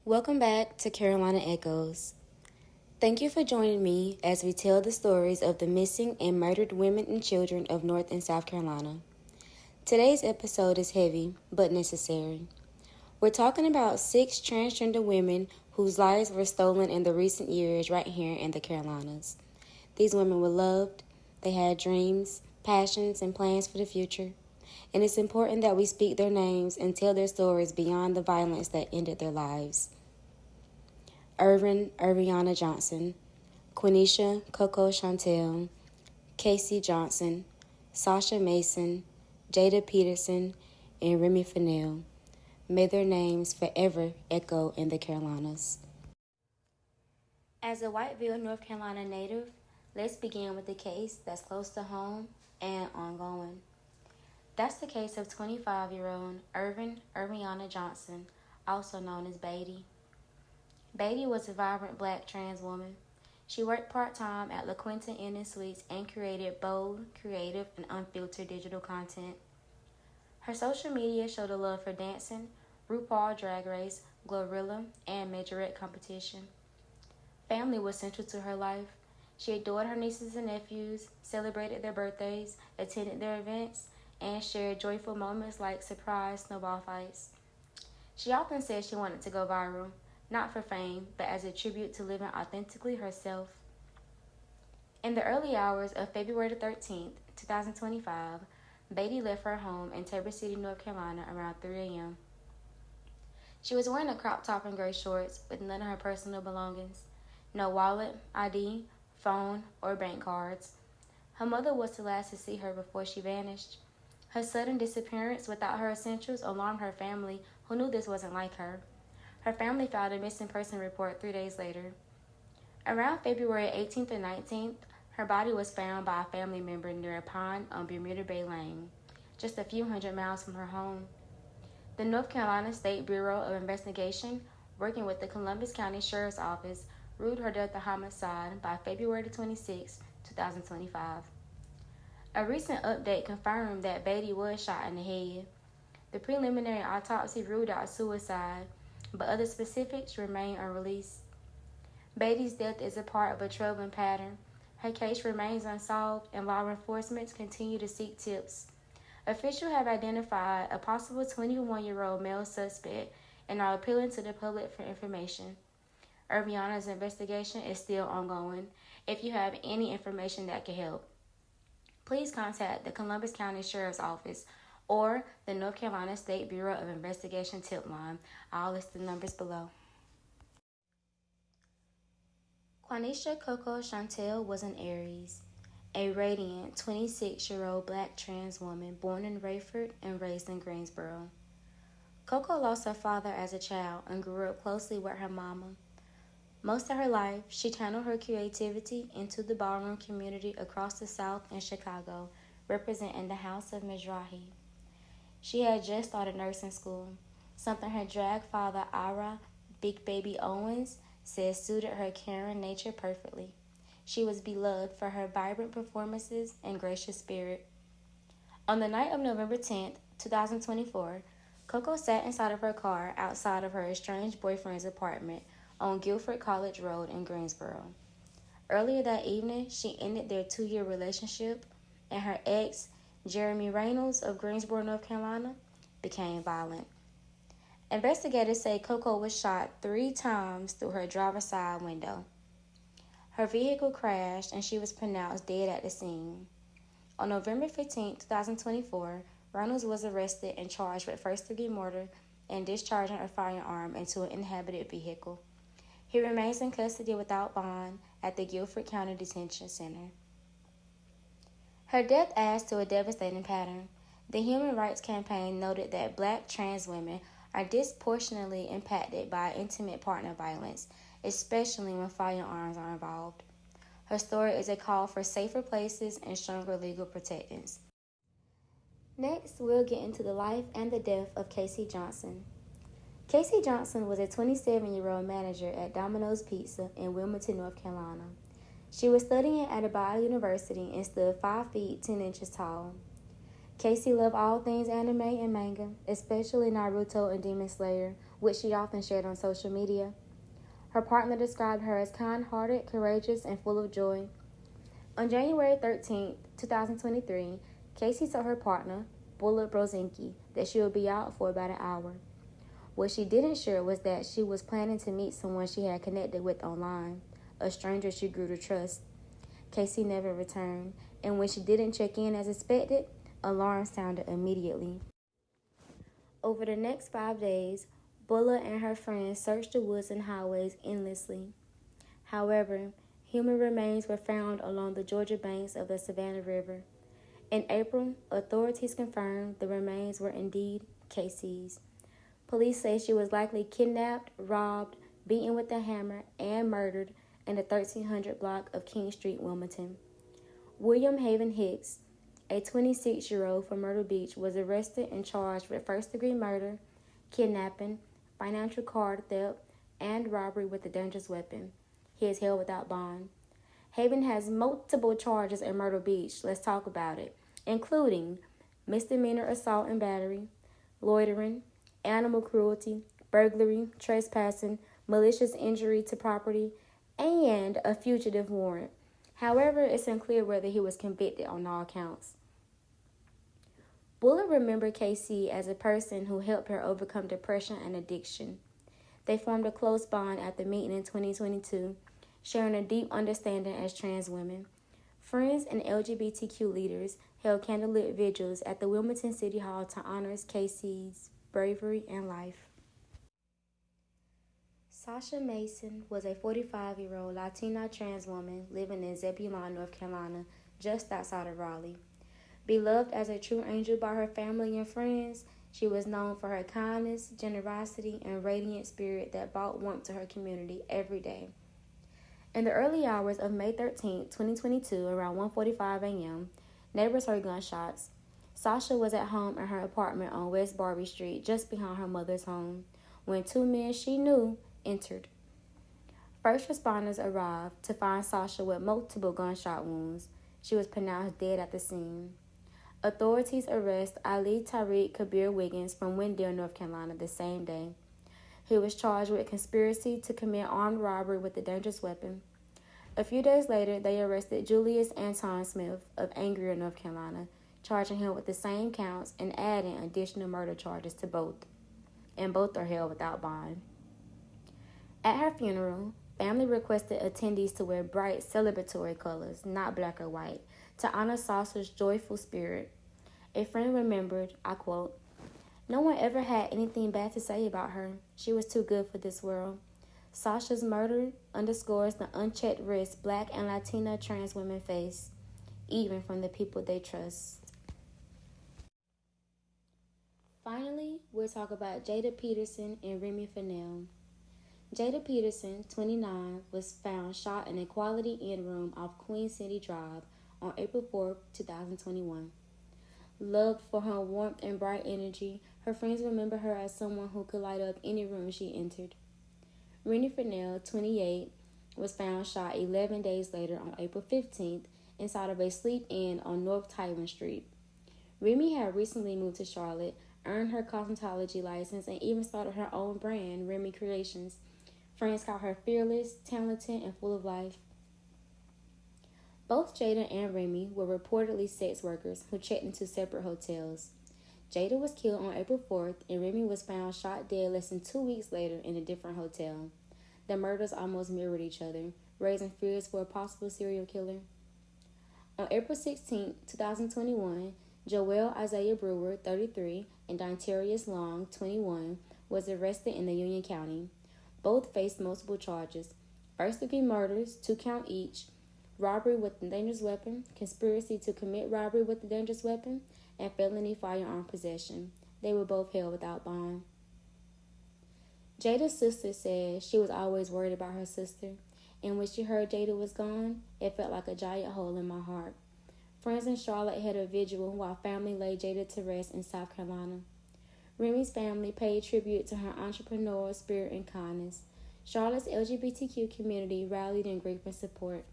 Welcome back to Carolina Echoes. Thank you for joining me as we tell the stories of the missing and murdered women and children of North and South Carolina. Today's episode is heavy, but necessary. We're talking about 6 transgender women whose lives were stolen in the recent years right here in the Carolinas. These women were loved, they had dreams, passions, and plans for the future. And it's important that we speak their names and tell their stories beyond the violence that ended their lives. Ervin Ervianna Johnson, Quenisha Coco Shantel, Casey Johnson, Sasha Mason, Jaida Peterson, and Remy Fennell. May their names forever echo in the Carolinas. As a Whiteville, North Carolina native, let's begin with a case that's close to home and ongoing. That's the case of 25-year-old Ervin Ervianna Johnson, also known as Beatty. Beatty was a vibrant black trans woman. She worked part-time at La Quinta Inn and Suites and created bold, creative, and unfiltered digital content. Her social media showed a love for dancing, RuPaul Drag Race, Glorilla, and majorette competition. Family was central to her life. She adored her nieces and nephews, celebrated their birthdays, attended their events, and shared joyful moments like surprise snowball fights. She often said she wanted to go viral, not for fame, but as a tribute to living authentically herself. In the early hours of February 13th, 2025, Beatty left her home in Tabor City, North Carolina around 3 a.m. She was wearing a crop top and gray shorts with none of her personal belongings. No wallet, ID, phone, or bank cards. Her mother was the last to see her before she vanished. Her sudden disappearance without her essentials alarmed her family, who knew this wasn't like her. Her family filed a missing person report 3 days later. Around February 18th and 19th, her body was found by a family member near a pond on Bermuda Bay Lane, just a few hundred miles from her home. The North Carolina State Bureau of Investigation, working with the Columbus County Sheriff's Office, ruled her death a homicide by February 26, 2025. A recent update confirmed that Beatty was shot in the head. The preliminary autopsy ruled out suicide, but other specifics remain unreleased. Beatty's death is a part of a troubling pattern. Her case remains unsolved, and law enforcement continue to seek tips. Officials have identified a possible 21-year-old male suspect and are appealing to the public for information. Ervianna's investigation is still ongoing. If you have any information that can help, please contact the Columbus County Sheriff's Office or the North Carolina State Bureau of Investigation tip line. I'll list the numbers below. Quenisha Coco Shantel was an Aries, a radiant 26-year-old black trans woman born in Rayford and raised in Greensboro. Coco lost her father as a child and grew up closely with her mama. Most of her life, she channeled her creativity into the ballroom community across the South and Chicago, representing the House of Mizrahi. She had just started nursing school, something her drag father, Ira Big Baby Owens, said suited her caring nature perfectly. She was beloved for her vibrant performances and gracious spirit. On the night of November 10th, 2024, Coco sat inside of her car outside of her estranged boyfriend's apartment on Guilford College Road in Greensboro. Earlier that evening, she ended their 2-year relationship, and her ex, Jeremy Reynolds of Greensboro, North Carolina, became violent. Investigators say Coco was shot 3 times through her driver's side window. Her vehicle crashed and she was pronounced dead at the scene. On November 15, 2024, Reynolds was arrested and charged with first-degree murder and discharging a firearm into an inhabited vehicle. He remains in custody without bond at the Guilford County Detention Center. Her death adds to a devastating pattern. The Human Rights Campaign noted that black trans women are disproportionately impacted by intimate partner violence, especially when firearms are involved. Her story is a call for safer places and stronger legal protections. Next, we'll get into the life and the death of Casey Johnson. Casey Johnson was a 27-year-old manager at Domino's Pizza in Wilmington, North Carolina. She was studying at a Bible University and stood 5 feet 10 inches tall. Casey loved all things anime and manga, especially Naruto and Demon Slayer, which she often shared on social media. Her partner described her as kind-hearted, courageous, and full of joy. On January 13, 2023, Casey told her partner, Bulla Brozinski, that she would be out for about an hour. What she didn't share was that she was planning to meet someone she had connected with online, a stranger she grew to trust. Casey never returned, and when she didn't check in as expected, alarms sounded immediately. Over the next 5 days, Bulla and her friends searched the woods and highways endlessly. However, human remains were found along the Georgia banks of the Savannah River. In April, authorities confirmed the remains were indeed Casey's. Police say she was likely kidnapped, robbed, beaten with a hammer, and murdered in the 1300 block of King Street, Wilmington. William Haven Hicks, a 26-year-old from Myrtle Beach, was arrested and charged with first-degree murder, kidnapping, financial card theft, and robbery with a dangerous weapon. He is held without bond. Haven has multiple charges in Myrtle Beach. Let's talk about it, including misdemeanor assault and battery, loitering, animal cruelty, burglary, trespassing, malicious injury to property, and a fugitive warrant. However, it's unclear whether he was convicted on all counts. Bulla remembered Casey as a person who helped her overcome depression and addiction. They formed a close bond after meeting in 2022, sharing a deep understanding as trans women. Friends and LGBTQ leaders held candlelit vigils at the Wilmington City Hall to honor Casey's bravery and life. Sasha Mason was a 45-year-old Latina trans woman living in Zebulon, North Carolina, just outside of Raleigh. Beloved as a true angel by her family and friends, she was known for her kindness, generosity, and radiant spirit that brought warmth to her community every day. In the early hours of May 13, 2022, around 1:45 a.m., neighbors heard gunshots. Sasha was at home in her apartment on West Barbie Street, just behind her mother's home, when two men she knew entered. First responders arrived to find Sasha with multiple gunshot wounds. She was pronounced dead at the scene. Authorities arrest Ali Tariq Kabir Wiggins from Wendell, North Carolina, the same day. He was charged with conspiracy to commit armed robbery with a dangerous weapon. A few days later, they arrested Julius Anton Smith of Angrier, North Carolina, charging him with the same counts and adding additional murder charges to both. And both are held without bond. At her funeral, family requested attendees to wear bright celebratory colors, not black or white, to honor Sasha's joyful spirit. A friend remembered, I quote, "No one ever had anything bad to say about her. She was too good for this world. Sasha's murder underscores the unchecked risk Black and Latina trans women face, even from the people they trust." Finally, we'll talk about Jaida Peterson and Remy Fennell. Jaida Peterson, 29, was found shot in a Quality Inn room off Queen City Drive on April 4, 2021. Loved for her warmth and bright energy, her friends remember her as someone who could light up any room she entered. Remy Fennell, 28, was found shot 11 days later on April 15th inside of a sleep-in on North Tywin Street. Remy had recently moved to Charlotte, earned her cosmetology license, and even started her own brand, Remy Creations. Friends call her fearless, talented, and full of life. Both Jaida and Remy were reportedly sex workers who checked into separate hotels. Jaida was killed on April 4th, and Remy was found shot dead less than 2 weeks later in a different hotel. The murders almost mirrored each other, raising fears for a possible serial killer. On April 16, 2021, Joel Isaiah Brewer, 33, and Donterius Long, 21, was arrested in the Union County. Both faced multiple charges: first-degree murders, 2 count each, robbery with a dangerous weapon, conspiracy to commit robbery with a dangerous weapon, and felony firearm possession. They were both held without bond. Jaida's sister said she was always worried about her sister, and when she heard Jaida was gone, it felt like a giant hole in my heart. Friends in Charlotte had a vigil while family laid Jaida to rest in South Carolina. Remy's family paid tribute to her entrepreneurial spirit and kindness. Charlotte's LGBTQ community rallied in grief and support.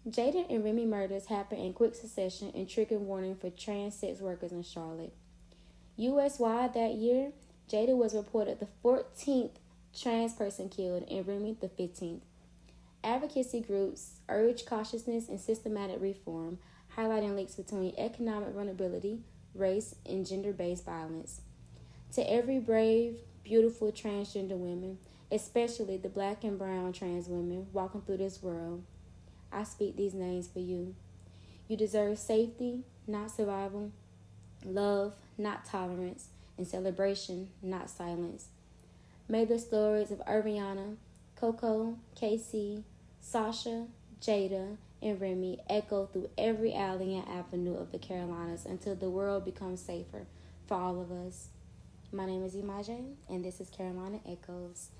Jaida and Remy murders happened in quick succession and triggered warning for trans sex workers in Charlotte. U.S.-wide that year, Jaida was reported the 14th trans person killed and Remy the 15th. Advocacy groups urge cautiousness and systematic reform, highlighting links between economic vulnerability, race, and gender-based violence. To every brave, beautiful transgender women, especially the black and brown trans women walking through this world, I speak these names for you. You deserve safety, not survival, love, not tolerance, and celebration, not silence. May the stories of Ervianna, Coco, Casey, Sasha, Jaida, and Remy echo through every alley and avenue of the Carolinas until the world becomes safer for all of us. My name is Imaje, and this is Carolina Echoes.